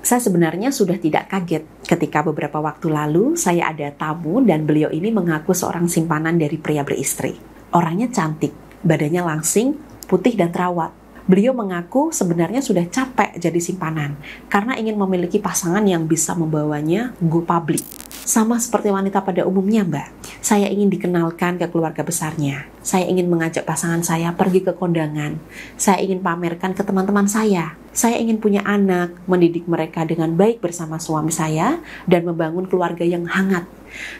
Saya sebenarnya sudah tidak kaget ketika beberapa waktu lalu saya ada tamu dan beliau ini mengaku seorang simpanan dari pria beristri. Orangnya cantik, badannya langsing, putih dan terawat. Beliau mengaku sebenarnya sudah capek jadi simpanan karena ingin memiliki pasangan yang bisa membawanya go public. Sama seperti wanita pada umumnya, Mbak. Saya ingin dikenalkan ke keluarga besarnya. Saya ingin mengajak pasangan saya pergi ke kondangan. Saya ingin pamerkan ke teman-teman saya. Saya ingin punya anak, mendidik mereka dengan baik bersama suami saya, dan membangun keluarga yang hangat.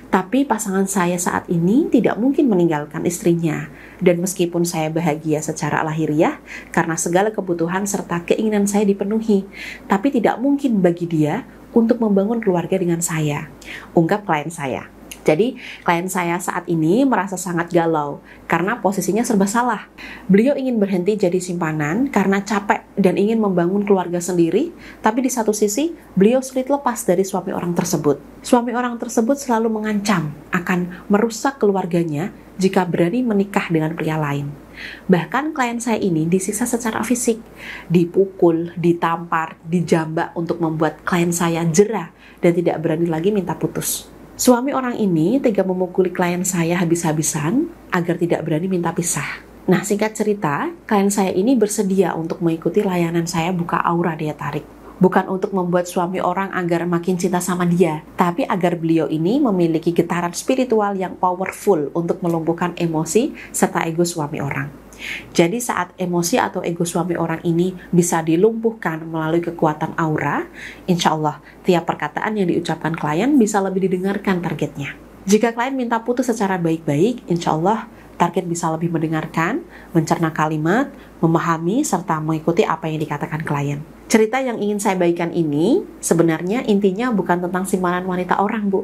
Tapi pasangan saya saat ini tidak mungkin meninggalkan istrinya. Dan meskipun saya bahagia secara lahiriah, karena segala kebutuhan serta keinginan saya dipenuhi, tapi tidak mungkin bagi dia untuk membangun keluarga dengan saya, ungkap klien saya. Jadi, klien saya saat ini merasa sangat galau karena posisinya serba salah. Beliau ingin berhenti jadi simpanan karena capek dan ingin membangun keluarga sendiri, tapi di satu sisi, beliau sulit lepas dari suami orang tersebut. Suami orang tersebut selalu mengancam akan merusak keluarganya jika berani menikah dengan pria lain. Bahkan klien saya ini disiksa secara fisik, dipukul, ditampar, dijambak untuk membuat klien saya jera dan tidak berani lagi minta putus. Suami orang ini tega memukuli klien saya habis-habisan agar tidak berani minta pisah. Nah, singkat cerita, klien saya ini bersedia untuk mengikuti layanan saya buka aura daya tarik. Bukan untuk membuat suami orang agar makin cinta sama dia, tapi agar beliau ini memiliki getaran spiritual yang powerful untuk melumpuhkan emosi serta ego suami orang. Jadi saat emosi atau ego suami orang ini bisa dilumpuhkan melalui kekuatan aura, insya Allah tiap perkataan yang diucapkan klien bisa lebih didengarkan targetnya. Jika klien minta putus secara baik-baik, insya Allah target bisa lebih mendengarkan, mencerna kalimat, memahami, serta mengikuti apa yang dikatakan klien. Cerita yang ingin saya bagikan ini sebenarnya intinya bukan tentang simpanan wanita orang, Bu,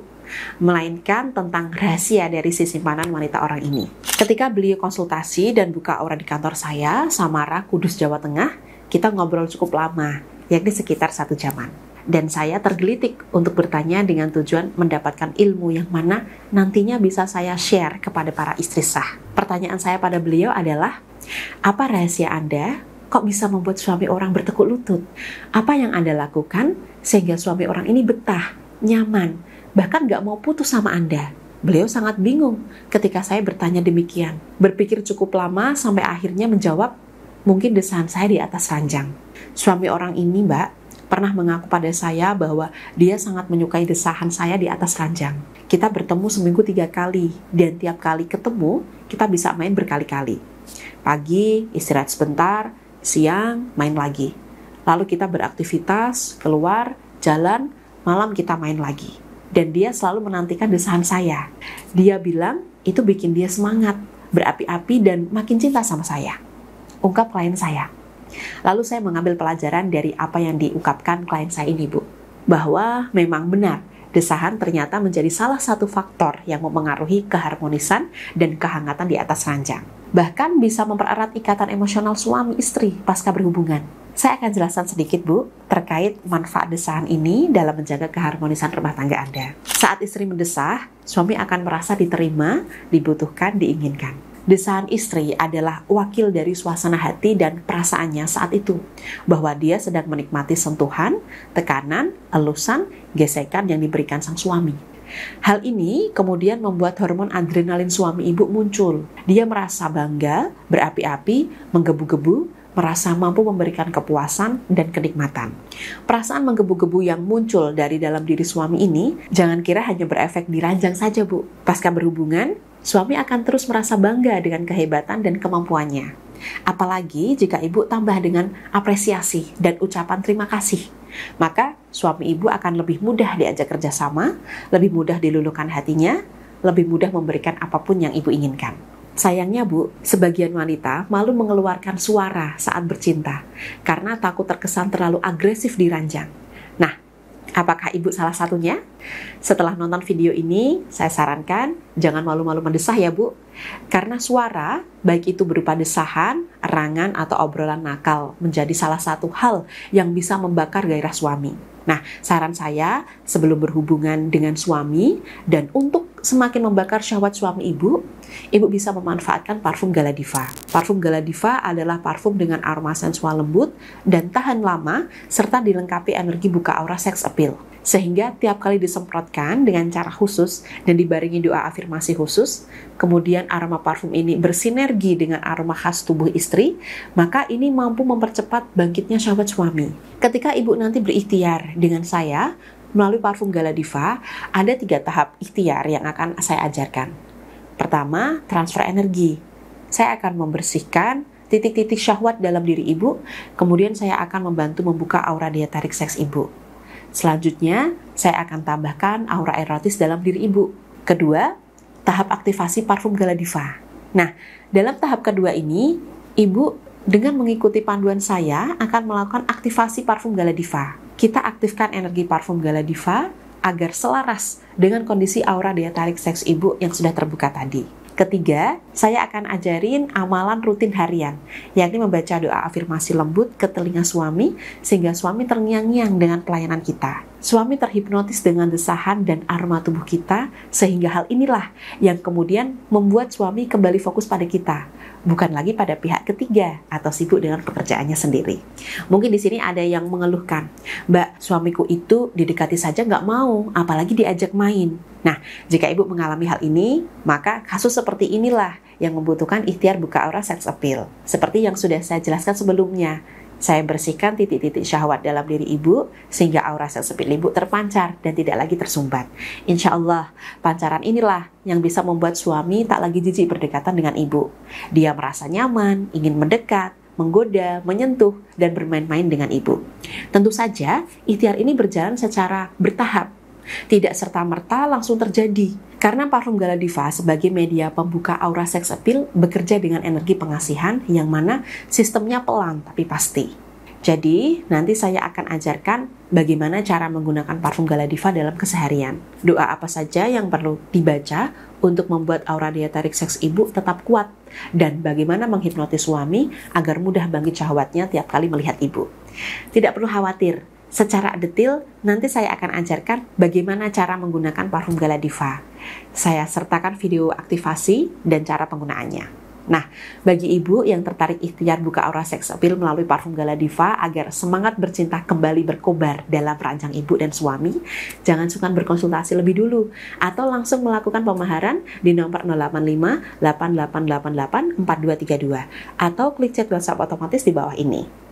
melainkan tentang rahasia dari si simpanan wanita orang ini. Ketika beliau konsultasi dan buka aura di kantor saya, Samara, Kudus, Jawa Tengah, kita ngobrol cukup lama, yakni sekitar 1 jaman. Dan saya tergelitik untuk bertanya dengan tujuan mendapatkan ilmu yang mana nantinya bisa saya share kepada para istri sah. Pertanyaan saya pada beliau adalah, apa rahasia Anda kok bisa membuat suami orang bertekuk lutut? Apa yang Anda lakukan sehingga suami orang ini betah, nyaman, bahkan gak mau putus sama Anda? Beliau sangat bingung ketika saya bertanya demikian. Berpikir cukup lama sampai akhirnya menjawab, mungkin desahan saya di atas ranjang. Suami orang ini, Mbak, pernah mengaku pada saya bahwa dia sangat menyukai desahan saya di atas ranjang. Kita bertemu seminggu 3 kali, dan tiap kali ketemu, kita bisa main berkali-kali. Pagi, istirahat sebentar, siang, main lagi. Lalu kita beraktivitas, keluar, jalan, malam kita main lagi. Dan dia selalu menantikan desahan saya. Dia bilang, itu bikin dia semangat, berapi-api, dan makin cinta sama saya. Ungkap klien saya. Lalu saya mengambil pelajaran dari apa yang diungkapkan klien saya ini, Bu. Bahwa memang benar, desahan ternyata menjadi salah satu faktor yang mempengaruhi keharmonisan dan kehangatan di atas ranjang. Bahkan bisa mempererat ikatan emosional suami istri pasca berhubungan. Saya akan jelaskan sedikit, Bu, terkait manfaat desahan ini dalam menjaga keharmonisan rumah tangga Anda. Saat istri mendesah, suami akan merasa diterima, dibutuhkan, diinginkan. Desahan istri adalah wakil dari suasana hati dan perasaannya saat itu, bahwa dia sedang menikmati sentuhan, tekanan, elusan, gesekan yang diberikan sang suami. Hal ini kemudian membuat hormon adrenalin suami ibu muncul. Dia merasa bangga, berapi-api, menggebu-gebu, merasa mampu memberikan kepuasan dan kenikmatan. Perasaan menggebu-gebu yang muncul dari dalam diri suami ini, jangan kira hanya berefek di ranjang saja, Bu. Pasca berhubungan, suami akan terus merasa bangga dengan kehebatan dan kemampuannya. Apalagi jika ibu tambah dengan apresiasi dan ucapan terima kasih. Maka suami ibu akan lebih mudah diajak kerjasama, lebih mudah diluluhkan hatinya, lebih mudah memberikan apapun yang ibu inginkan. Sayangnya, Bu, sebagian wanita malu mengeluarkan suara saat bercinta karena takut terkesan terlalu agresif di ranjang. Nah, apakah ibu salah satunya? Setelah nonton video ini, saya sarankan jangan malu-malu mendesah ya, Bu. Karena suara, baik itu berupa desahan, erangan, atau obrolan nakal, menjadi salah satu hal yang bisa membakar gairah suami. Nah, saran saya sebelum berhubungan dengan suami dan untuk semakin membakar syahwat suami ibu bisa memanfaatkan parfum Gala Diva. Parfum Gala Diva adalah parfum dengan aroma sensual lembut dan tahan lama serta dilengkapi energi buka aura sex appeal. Sehingga tiap kali disemprotkan dengan cara khusus dan dibarengi doa afirmasi khusus, kemudian aroma parfum ini bersinergi dengan aroma khas tubuh istri, maka ini mampu mempercepat bangkitnya syahwat suami. Ketika ibu nanti berikhtiar dengan saya, melalui parfum Gala Diva, ada 3 tahap ikhtiar yang akan saya ajarkan. Pertama, transfer energi. Saya akan membersihkan titik-titik syahwat dalam diri ibu, kemudian saya akan membantu membuka aura daya tarik seks ibu. Selanjutnya, saya akan tambahkan aura erotis dalam diri ibu. Kedua, tahap aktivasi parfum Gala Diva. Nah, dalam tahap kedua ini, ibu dengan mengikuti panduan saya akan melakukan aktivasi parfum Gala Diva. Kita aktifkan energi parfum Gala Diva agar selaras dengan kondisi aura daya tarik seks ibu yang sudah terbuka tadi. Ketiga, saya akan ajarin amalan rutin harian, yakni membaca doa afirmasi lembut ke telinga suami, sehingga suami terngiang-ngiang dengan pelayanan kita. Suami terhipnotis dengan desahan dan aroma tubuh kita, sehingga hal inilah yang kemudian membuat suami kembali fokus pada kita, bukan lagi pada pihak ketiga atau sibuk dengan pekerjaannya sendiri. Mungkin di sini ada yang mengeluhkan, "Mbak, suamiku itu didekati saja nggak mau, apalagi diajak main." Nah, jika ibu mengalami hal ini, maka kasus seperti inilah yang membutuhkan ikhtiar buka aura sex appeal. Seperti yang sudah saya jelaskan sebelumnya, saya bersihkan titik-titik syahwat dalam diri ibu sehingga aura sex appeal ibu terpancar dan tidak lagi tersumbat. Insya Allah, pancaran inilah yang bisa membuat suami tak lagi jijik berdekatan dengan ibu. Dia merasa nyaman, ingin mendekat, menggoda, menyentuh, dan bermain-main dengan ibu. Tentu saja, ikhtiar ini berjalan secara bertahap. Tidak serta-merta langsung terjadi. Karena parfum Gala Diva sebagai media pembuka aura sex appeal bekerja dengan energi pengasihan yang mana sistemnya pelan tapi pasti. Jadi, nanti saya akan ajarkan bagaimana cara menggunakan parfum Gala Diva dalam keseharian. Doa apa saja yang perlu dibaca untuk membuat aura daya tarik seks ibu tetap kuat, dan bagaimana menghipnotis suami agar mudah bangkit syahwatnya tiap kali melihat ibu. Tidak perlu khawatir, secara detail nanti saya akan ajarkan bagaimana cara menggunakan parfum Gala Diva. Saya sertakan video aktivasi dan cara penggunaannya. Nah, bagi ibu yang tertarik ikhtiar buka aura sex appeal melalui parfum Gala Diva agar semangat bercinta kembali berkobar dalam ranjang ibu dan suami, jangan sungkan berkonsultasi lebih dulu atau langsung melakukan pemaharan di nomor 085 8888 4232 atau klik chat WhatsApp otomatis di bawah ini.